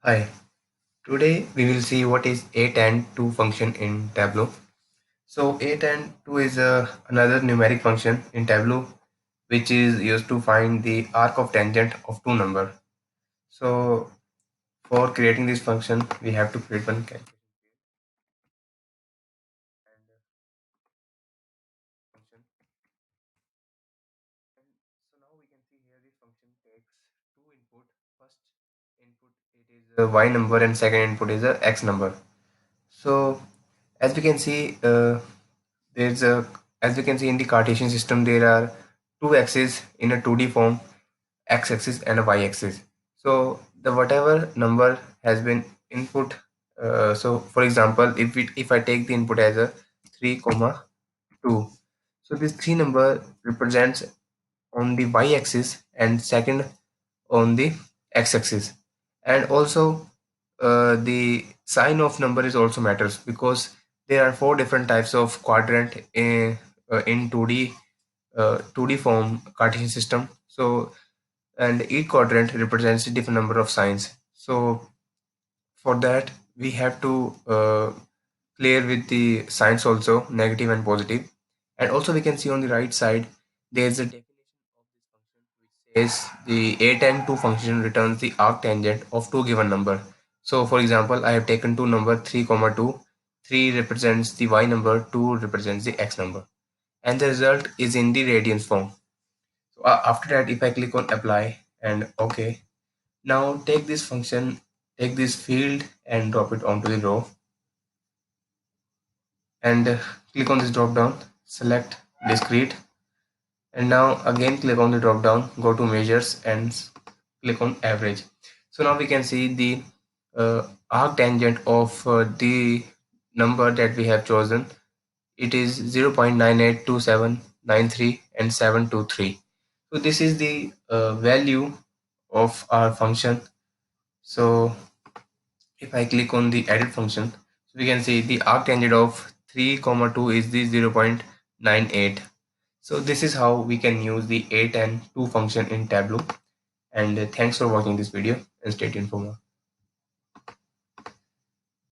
Hi, today we will see what is ATAN2 function in Tableau. So ATAN2 is another numeric function in Tableau which is used to find the arc of tangent of two number. So for creating this function we have to create one calculation function. And so now we can see here this function takes two input. First input it is a y number and second input is a x number. So as we can see there's a as we can see in the Cartesian system there are two axes in a 2D form, x-axis and a y-axis. So the whatever number has been input, so for example if I take the input as a 3 comma 2, so this 3 number represents on the y-axis and second on the x-axis. And also the sign of number is also matters because there are four different types of quadrant in 2D form Cartesian system. So and each quadrant represents a different number of signs. So for that we have to clear with the signs also negative and positive. And also we can see on the right side there's a definition of this function which says the ATAN2 function returns the arctangent of two given number. So for example I have taken two number 3 comma 2. 3 represents the y number, 2 represents the x number, and the result is in the radians form. So after that if I click on apply and OK, now take this function, take this field and drop it onto the row, and click on this drop down, select discrete, and now again click on the drop down, go to measures and click on average. So now we can see the arctangent of the number that we have chosen. It is 0.982793 and 723. So this is the value of our function. So if I click on the edit function, so we can see the arctangent of 3 comma 2 is the 0.98. So this is how we can use the 8 and 2 function in Tableau. And thanks for watching this video and stay tuned for more.